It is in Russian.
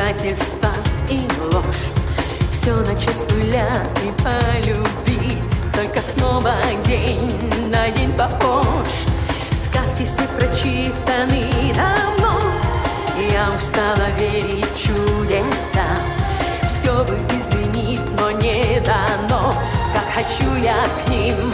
предательство и ложь. Все начать с нуля и полюбить, только снова день на день похож. Сказки все прочитаны давно, я устала верить в чудеса. Все бы изменить, но не дано, как хочу я к ним